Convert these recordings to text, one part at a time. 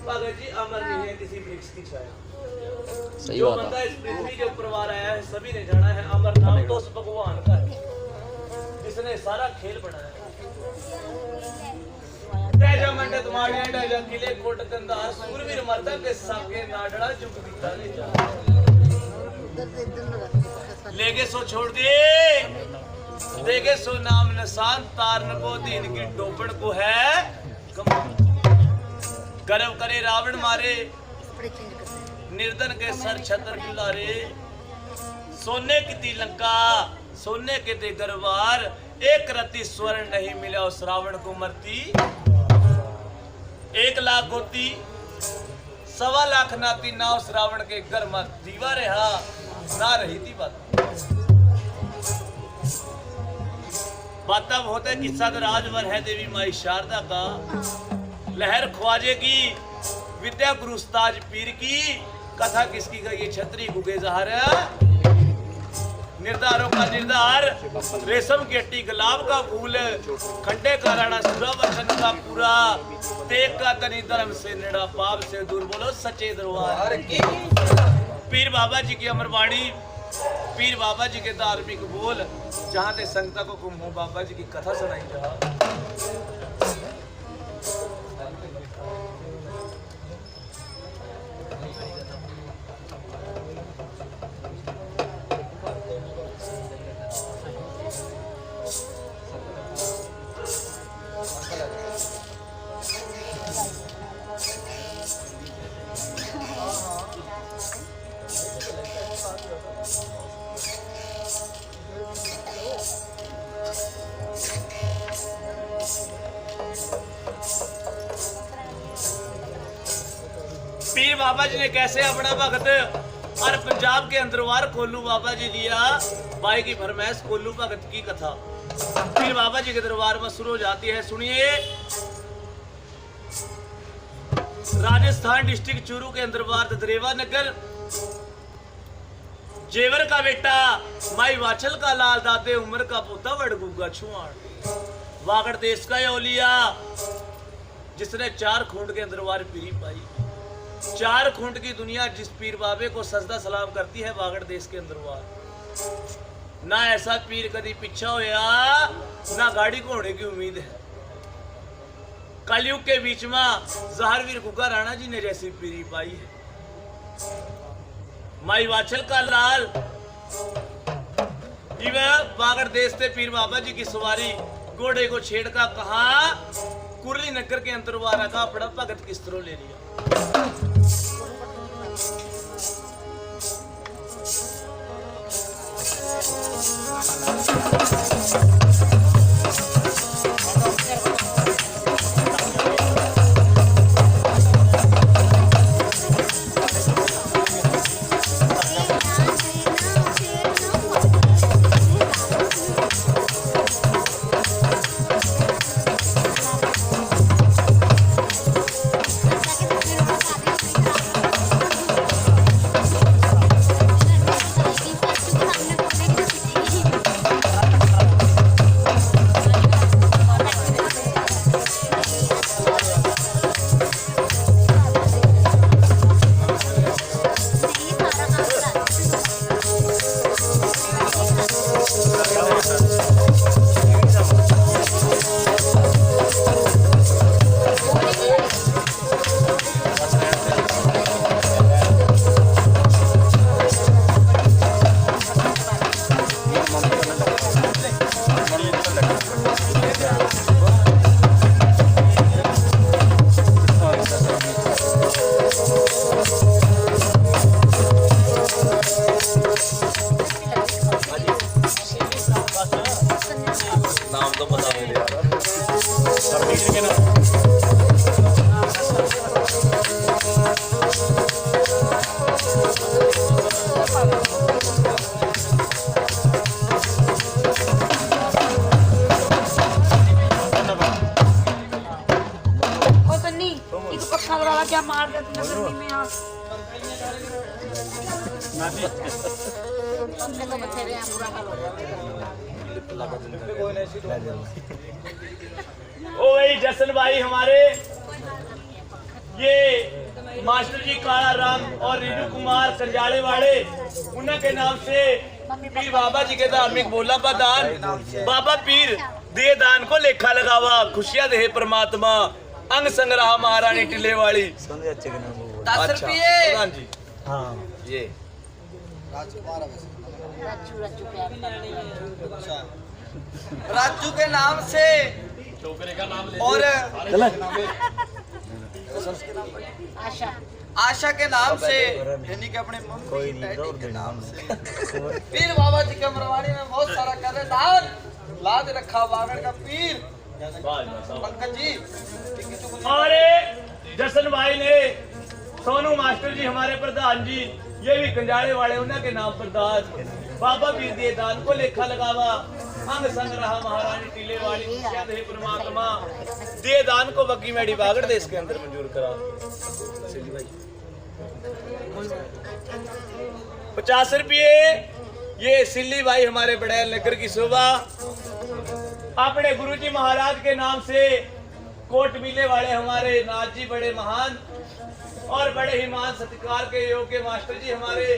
भगत जी अमर नहीं है किसी वृक्ष की छाया। सही जो बात बंदा है। इस पृथ्वी के ऊपर आ रहा है सभी ने जाना है, अमर नाम तो उस भगवान का है जिसने सारा खेल बनाया। तेजा मंडत माड़िया डाजा किले कोट कंधार सूरवीर मर्दा के साके नाडड़ा जुग बीता ले जा। लेगे सो छोड़ दे देगे सो नाम निशान तारन को दीन की डोबड़ को है गर्व करे रावण मारे निर्धन के सर छतर खिलारे। सोने की थी लंका सोने के थे गरबार एक रत्ती स्वर्ण नहीं मिला उस रावण को मरती। 1 लाख होती 1.25 लाख नाती ना उस रावण के घर में दीवा रहा ना रही थी बात अब होता है किस्सा राजवर है देवी माई शारदा का। लहर ख्वाजे की विद्या गुरु उस्ताद पीर की कथा किसकी गई छतरी गुगे जहर निर्धारों का निर्धार रेशम की हट्टी गुलाब का फूल खंडे का राणा सुरा वचन का पूरा तेग का तनी धर्म से निड़ा पाप से दूर बोलो सच्चे दरबार की। पीर बाबा जी की अमरवाणी पीर बाबा जी के धार्मिक बोल जहाँ ते संगता को गुम हो बाबा जी की कथा सुनाई जा। पीर बाबा जी ने कैसे अपना भगत और पंजाब के अंदरवार कोल्लू बाबा जी दिया भाई की फरमाइश कोल्लू भगत की कथा पीर बाबा जी के दरबार में शुरू हो जाती है। सुनिए राजस्थान डिस्ट्रिक्ट चूरू के अंदरवार दरेवा नगर जेवर का बेटा माई वाचल का लाल दादे उम्र का पोता वड़गुगा छुआण वागड़ देश का ओलिया जिसने 4 खूंट के अंदरवार पीरी पाई। 4 खूंट की दुनिया जिस पीर बाबे को सजदा सलाम करती है वागड़ देश के अंदरवार ना ऐसा पीर कभी पीछा होया ना गाड़ी को होने की उम्मीद है। कलयुग के बीच में जहरवीर गुग्गा राणा जी ने जैसी पीरी पाई है। माई वाचल का लाल वागड़ देश से पीर बाबा जी की सवारी घोड़े को छेड़ का कहा कुरली नगर के अंतरवारा का अपना भगत किस तरह ले लिया। नाम तो पता नहीं यार। क्या मार देते हैं में आप ओ भाई जसन भाई हमारे ये मास्टर जी काला राम और रीनू कुमार संजाले वाले उनके नाम से पीर बाबा जी के धार्मिक बोला का दान। बाबा पीर दे दान को लेखा लगावा, खुशियां दे परमात्मा, अंग संग्रह महारानी टिल्ले वाली। 10 रुपये प्रधान जी हाँ ये राजू के नाम से और आशा के नाम से, यानी कि अपने मम्मी डैडी के नाम से पीर बाबा जी के मरवाड़ी में बहुत सारा कर रहे दान। लाज रखा बागड़ का पीर पंकज जी। और जसन भाई ने सोनू मास्टर जी हमारे प्रधान जी ये भी कंजाले वाले उनके नाम पर दान। बाबा पीर दिए दान को लेखा लगावा, अंग संग्रह महारानी टीले वाली, खुशियां दे परमात्मा, दिए दान को बग्गी मेडी बागड़ देश के अंदर मंजूर करा। 50 रुपये ये सिल्ली भाई हमारे बड़ैल नगर की शोभा अपने गुरुजी महाराज के नाम से कोट मिले वाले हमारे नाथ जी बड़े महान और बड़े ही मान सत्कार के योग्य मास्टर जी हमारे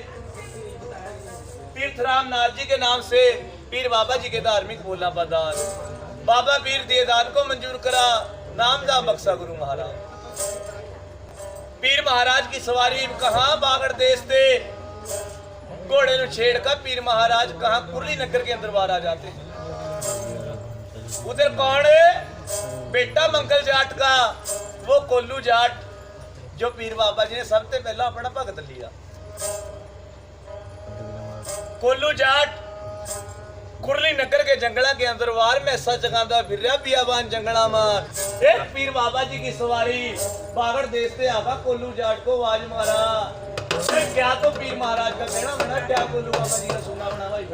तीर्थराम नाथ जी के नाम से पीर बाबा जी के धार्मिक बोलना बदान। बाबा पीर दिए दान को मंजूर करा, नाम दा बख्शा गुरु महाराज। पीर महाराज की सवारी कहाँ बागड़ देश थे, घोड़े नु छेड़ का पीर महाराज कहाँ कुरली नगर के अंदर बाहर आ जाते हैं। उधर कौन है? बेटा मंगल जाट का वो कोल्लू जाट जो पीर बाबा जी ने सबसे पहला अपना भगत लिया। कोल्लू जाट कुरली नगर के जंगला के अंदर वार में ऐसा जगांदा फिर रहा बियाबान जंगला मार। एक पीर बाबा जी की सवारी बागड़ देश से आका कोल्लू जाट को आवाज मारा। क्या तो पीर महाराज का कहना बना, क्या कोल्लू बाबा जी का सुना बना भाई।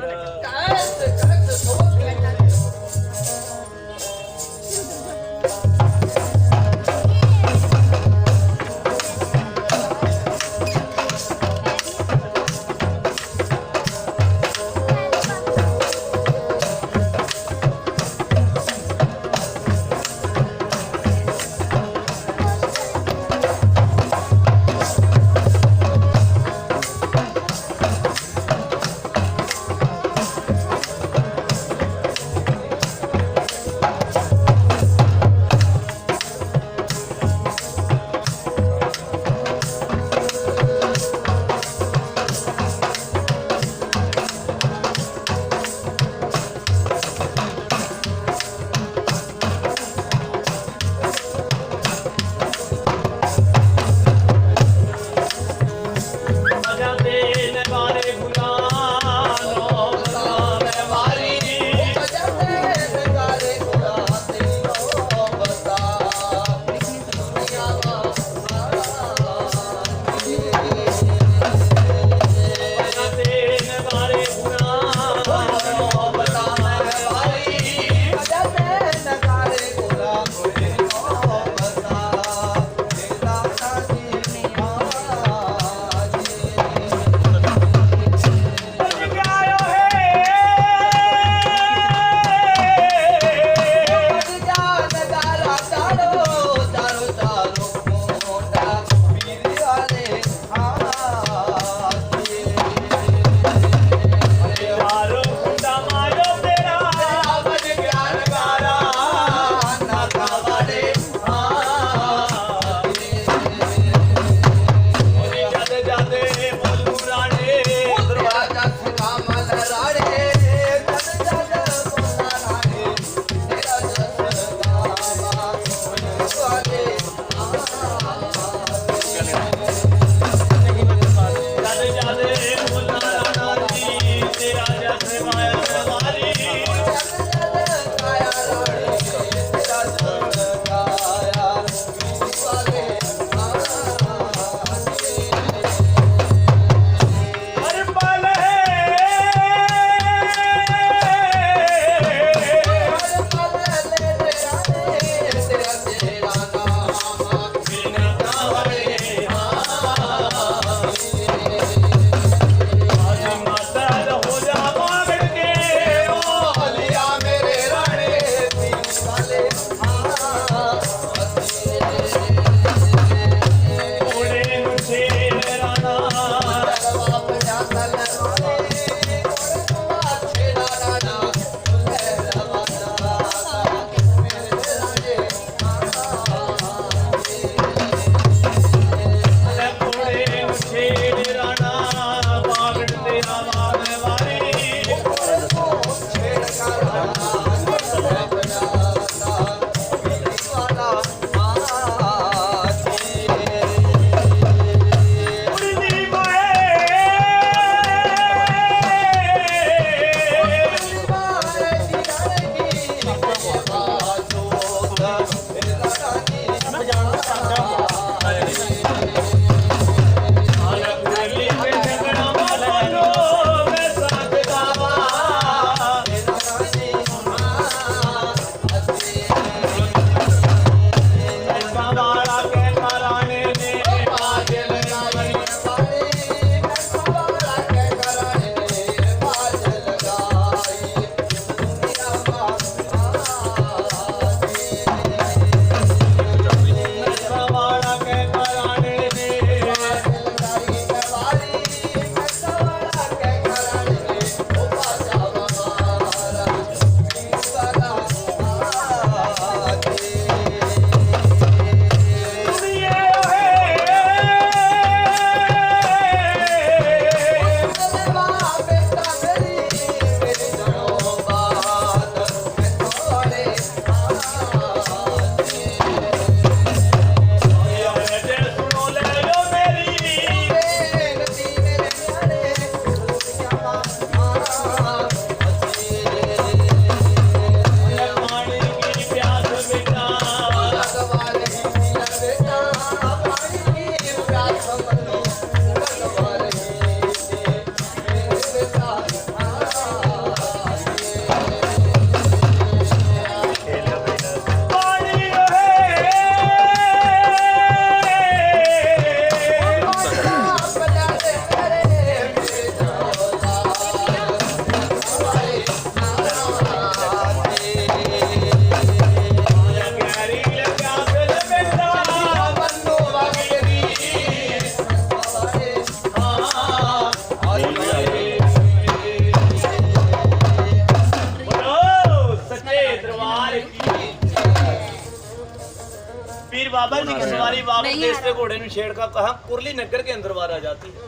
वागड़ देश से घोड़े ने छेड़ का कहा कुरली नगर के अंदर वार आ जाती है।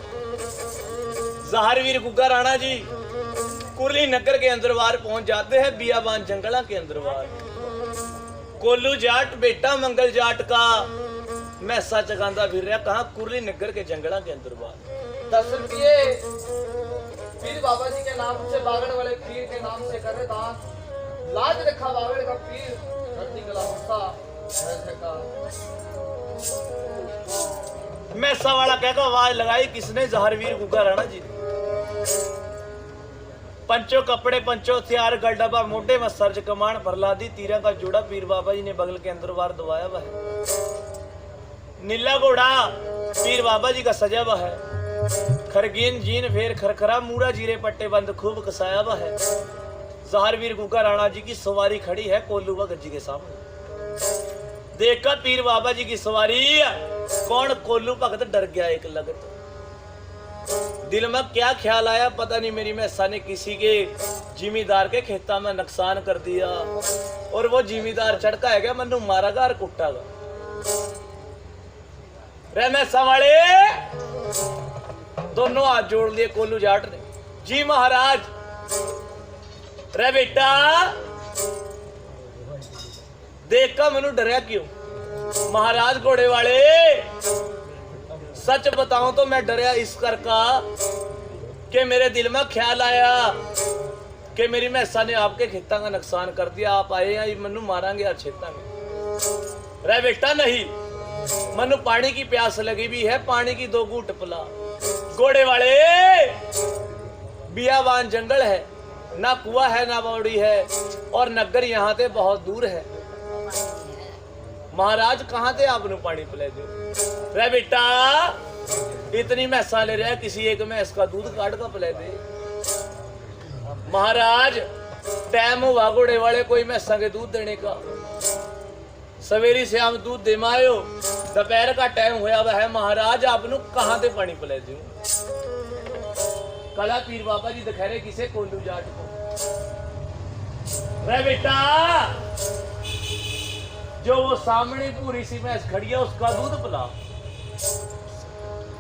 जहारवीर गुग्गा राणा जी कुरली नगर के अंदर वार पहुंच जाते हैं। बियाबान जंगला के अंदर वार कोल्लू जाट बेटा मंगल जाट का मैसा चगांदा फिर रहा कहा कुरली नगर के जंगला के अंदर वार 10 रुपये पीर बाबा जी के नाम से बागड़ वाले पीर के नाम से करे दान। लाज रखा बागड़ का पीर धरती कला होता ऐसे का मैसा वाला कहकर आवाज लगाई किसने? जहारवीर गुग्गा राणा जी ने। पंचो कपड़े पंचो हथियार गलडबा मोटे में सर्ज कमान प्रहलादी तीरा का जोड़ा पीर बाबा जी ने बगल के अंदर वार दबाया हुआ है। नीला घोड़ा पीर बाबा जी का सजा हुआ है। खरगीन जीन फेर खरखरा मूरा जीरे पट्टे बंद खूब कसाया हुआ है। जहारवीर गुग्गा राणा जी की सवारी खड़ी है कोल्लू व गज्जी के सामने। देखकर पीर बाबा जी की सवारी कौन कोल्लू भगत डर गया एक लगत। दिल में क्या ख्याल आया पता नहीं मेरी मैसा ने किसी के जिमीदार के खेता में नुकसान कर दिया और वो जिमीदार चढ़का है क्या मनु मारागा और कुटागा। रे मैसा वाले दोनों हाथ जोड़ लिए कोल्लू जाट ने। जी महाराज। रे बेटा देख का मनु डरिया क्यों? महाराज घोड़े वाले सच बताऊं तो मैं डरिया इस कर का कि मेरे दिल में ख्याल आया कि मेरी मैसा ने आपके खेता का नुकसान कर दिया। आप आए हैं मनु मारांगे और छेतांगे। रे बेटा नहीं मनु पानी की प्यास लगी भी है पानी की 2 घूंट पिला। घोड़े वाले बियाबान जंगल है ना कुआ है ना बावड़ी है और नगर यहाँ से बहुत दूर है। महाराज कहाँ थे आपने पानी पिला दो? रे बेटा इतनी मैसा ले रहा है किसी एक मैस का दूध काट का पिला दे। महाराज टाइम हुआ घोड़े वाले कोई मैसा के दूध देने का। सवेरी से हम दूध दे मायो दोपहर का टाइम होया हुआ है। महाराज आपने कहाँ से पानी पिला दूं? कला पीर बाबा जी दिखा रहे किसे कोल्लू जाट को। रे बेटा जो वो सामने पूरी सी भैंस खड़ी है उसका दूध पिला।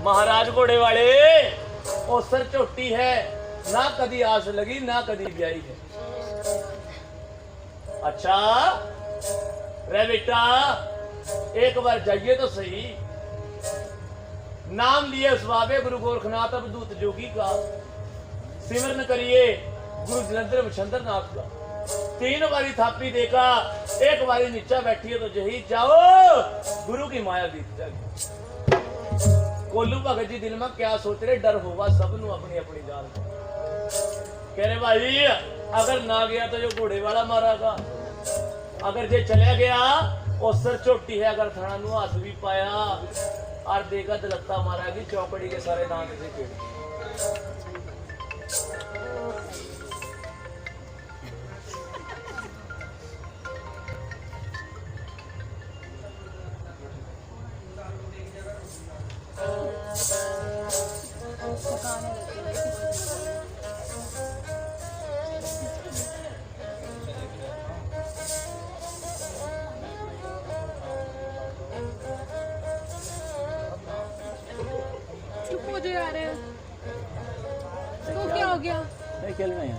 महाराज घोड़े वाले वो सर चोटी है ना कदी आस लगी ना कदी ब्याई है। अच्छा रे बेटा एक बार जाइए तो सही। नाम लिए उस बाबे गुरु गोरखनाथ अवधूत जोगी का। सिमरन करिए गुरु जलंधर मछंदर नाथ का। 3 बारी थापी देखा एक बारी नीचा बैठी है तो जही जाओ गुरु की माया बीत जाएगी। कोल्लू भगत जी दिल में क्या सोच रहे? डर होगा सबनू अपनी अपनी जान। कह रहे भाई अगर ना गया तो जो घोड़े वाला मारागा, अगर जे चला गया और सर चोटी है अगर थाना नु हाथ भी पाया और देखा दलत्ता मारागी चौकड़ी के सारे दांत से केड़। मुझे आ रहे हैं तो क्या हो गया? नहीं खेल में है।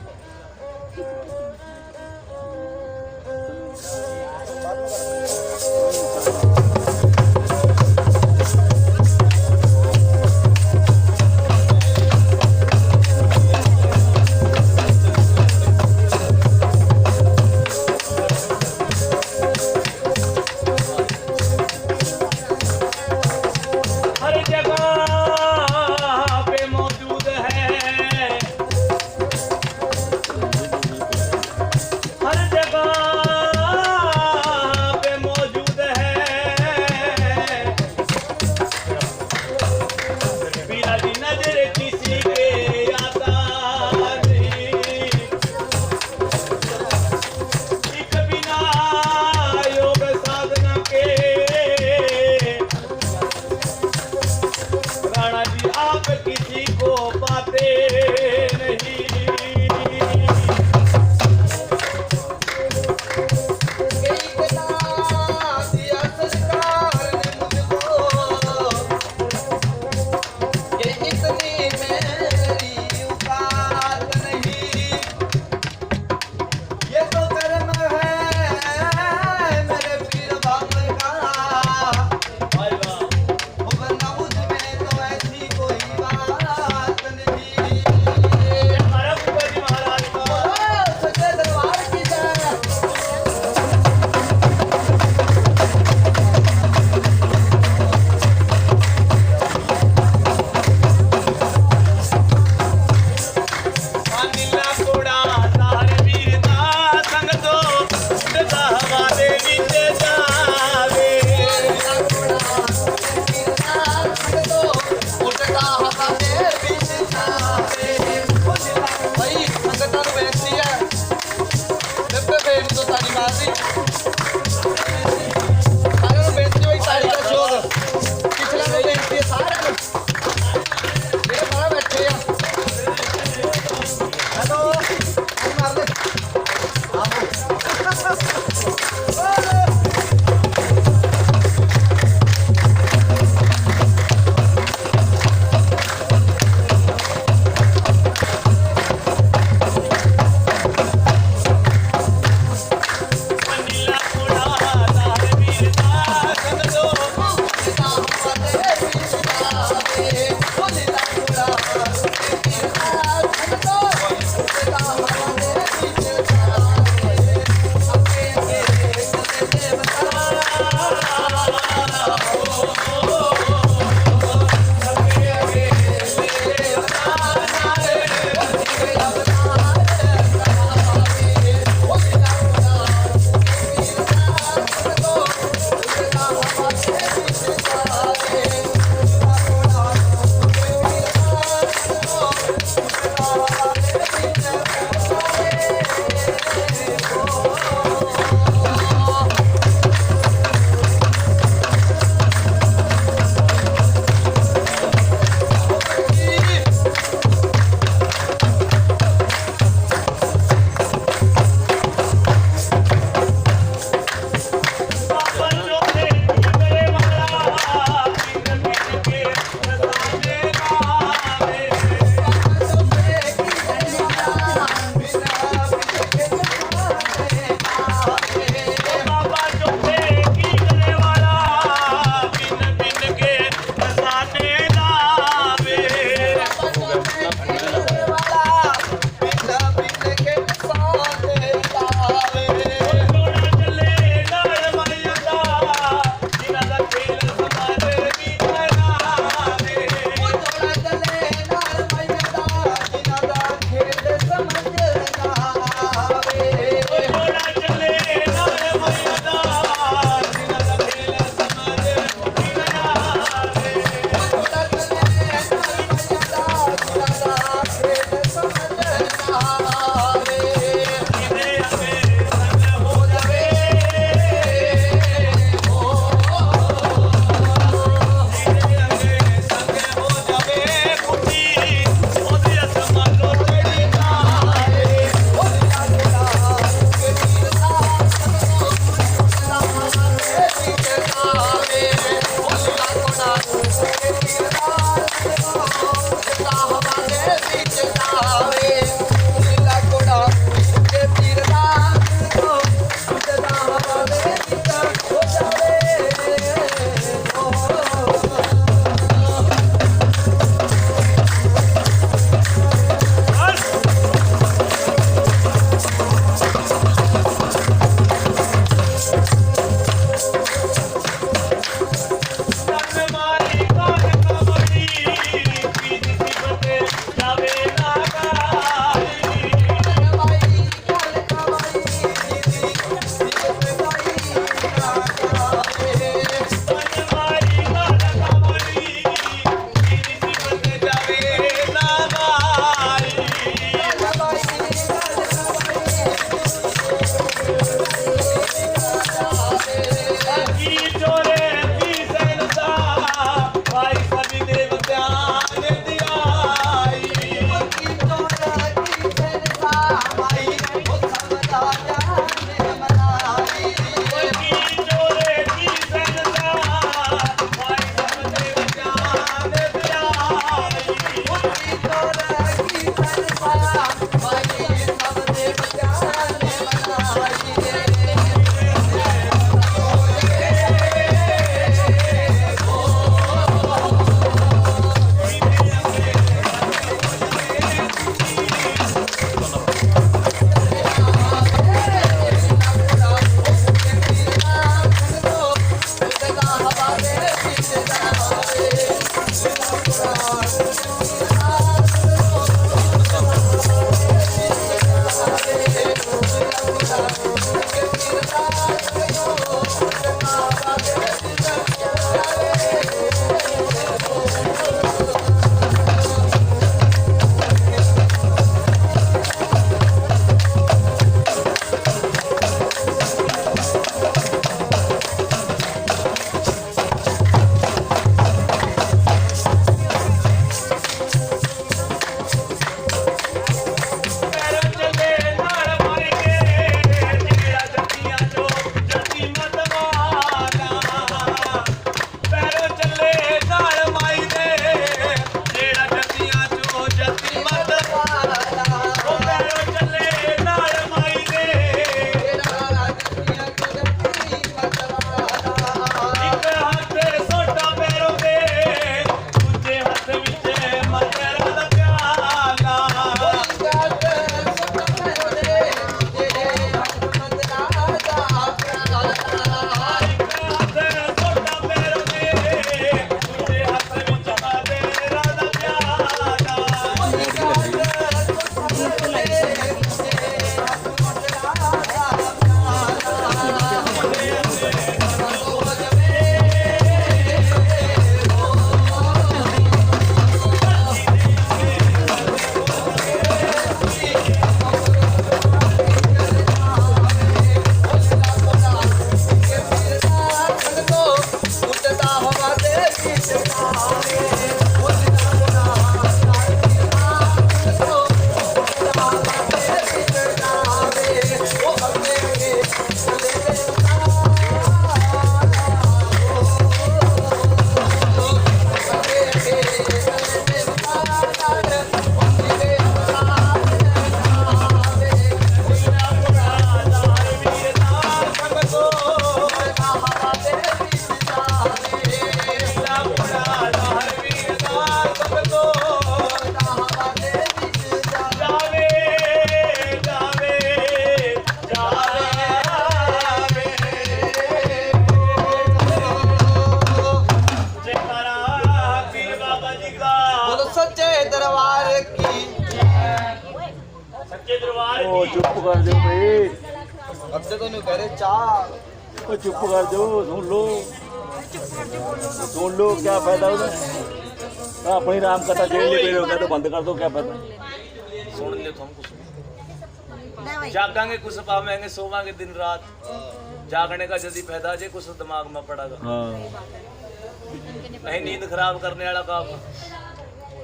ओ चुप कर दो भाई, अब से तो नहीं करे चार। ओ चुप कर दो, सुन लो क्या फायदा उधर। अपनी राम कथा जेल ले गए तो बंद कर दो, क्या फायदा। सुन ले तुम कुछ जागांगे, कुछ पावेंगे, सोवांगे दिन रात। जागने का यदि फायदा जे कुछ दिमाग में पड़ेगा। नहीं नींद खराब करने वाला काम।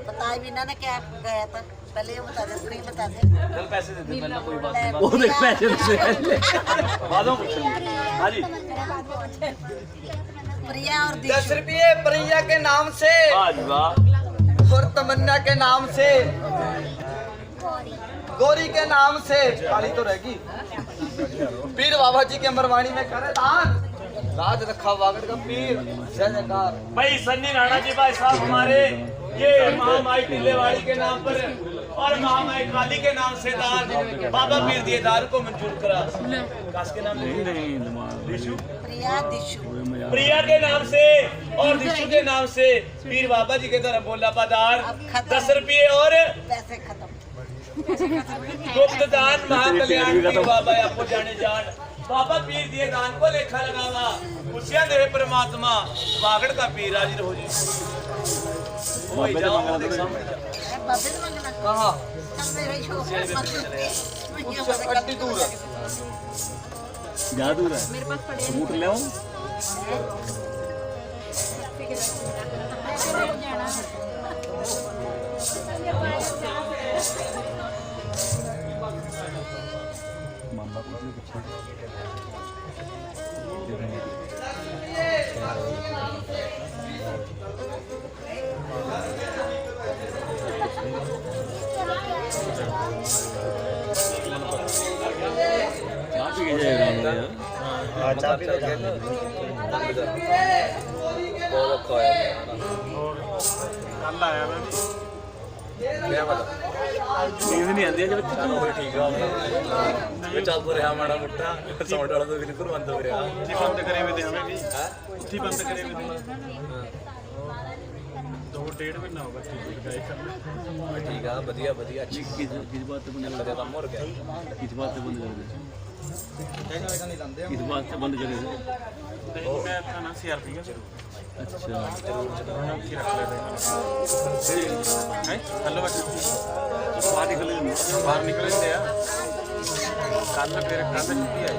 बताए भी ना क्या गया था, पहले ये बता दे, नहीं बता दे। चल पैसे दे दे, पहले कोई बात नहीं। वो देख पैसे दे, बादों कुछ नहीं। हाँ जी प्रिया और 10 दिशु। रुपये प्रिया के नाम से आज वाह और तमन्ना के नाम से, गौरी के नाम से, काली तो रहेगी। पीर बाबा जी के मरवानी में करे दान, राज रखा वागड़ का पीर, जय जयकार। भाई सन्नी राणा जी भाई साहब हमारे ये महामाई टिल्लेवाड़ी के नाम पर और महामाई काली के नाम से दान बाबा पीर दिए दान को मंजूर करा। कास के नाम दिशु, प्रिया दिशु। प्रिया के नाम से और दिशु के नाम से पीर बाबा जी के तरफ बोला बादार 10 रुपये और पैसे खत्म। गुप्त दान महाकल्याण पीर बाबा आपको जाने जान बाबा पीर दिए दान को लेखा लगावा खुशियां दे परमात्मा वागड़ का पीर हाजिर हो जी। वही जाओ सामने जाओ। बाबे से मांगना। कहाँ? सब मेरे छोड़ उससे अड्डी दूर है। ज्यादा दूर है मेरे पास पड़े सूट ले आओ मामा को नींद नहीं आती जब ठीक है चल तो रहा माड़ा मुट्टा साउंड वाला तो बिल्कुल बंद हो रहा बंद करे हुए थे हमें भी उठी बंद करे हुए थे 2.5 महीना होगा ठीक है बढ़िया बढ़िया अच्छी किस बात से बंद कर काम और क्या किस बात से बंद कर दे किस बात से बंद कर दे मैं थाना सीआरपी का अच्छा हेलो बाहर निकले थे यार कल फिर कल छुट्टी है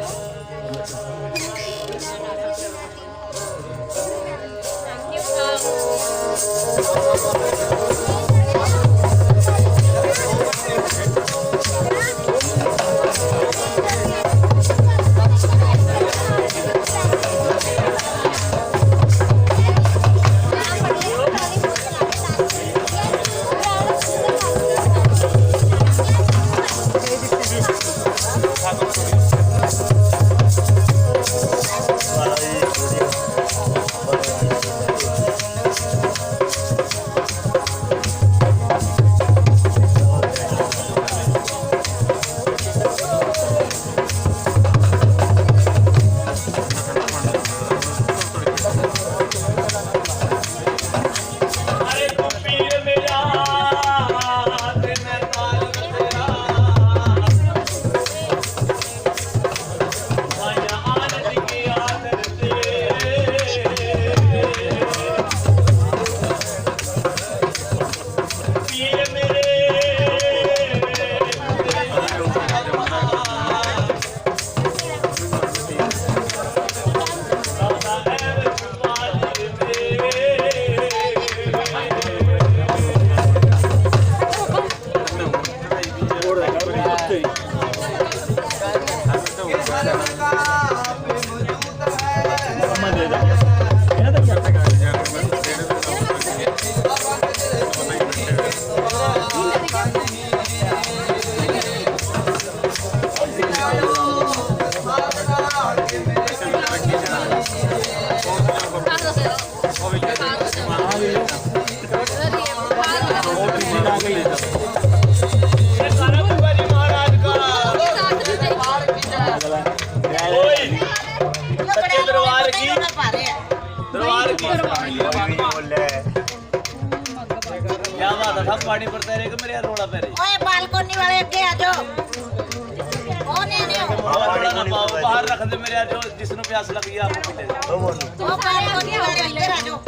पानी पड़ता है मेरे यार रोड़ा पे ओए बालकोनी वाले आगे आ जाओ। कौन है ने बाहर रख दे मेरे यार जो जिसनु प्यास लगी है आपको मिले ओ बालकोनी वाले अंदर आ जाओ।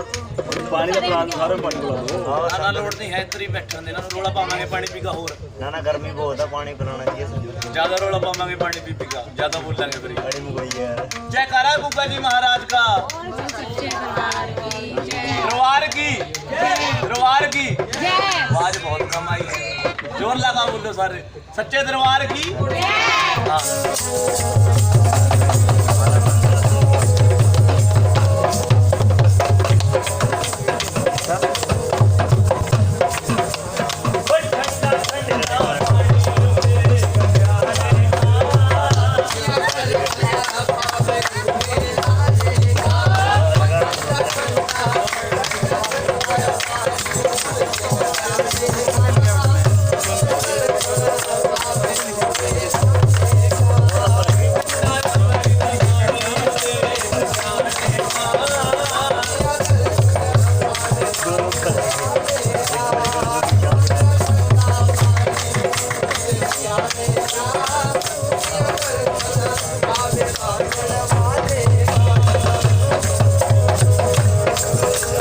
पानी का प्लान सारे पानी पिला दो ना लोड नहीं है इतनी बैठन देना रोड़ा पावांगे पानी पीगा होर ना गर्मी बहुत है पानी पिलाना चाहिए ज्यादा रोड़ा पावांगे पानी पीगा ज्यादा बोलेंगे फिर बड़ी मुगई है जयकारा गुग्गा जी महाराज का दरबार की आवाज बहुत कम आई है जोर लगा बोलो सारे सच्चे दरबार की हाँ।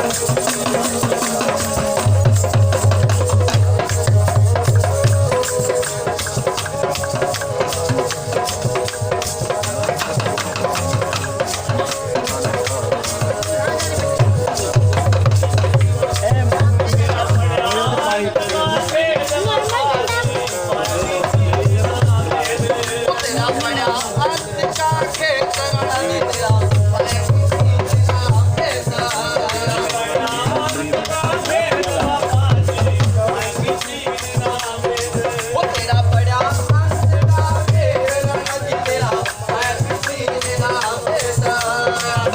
है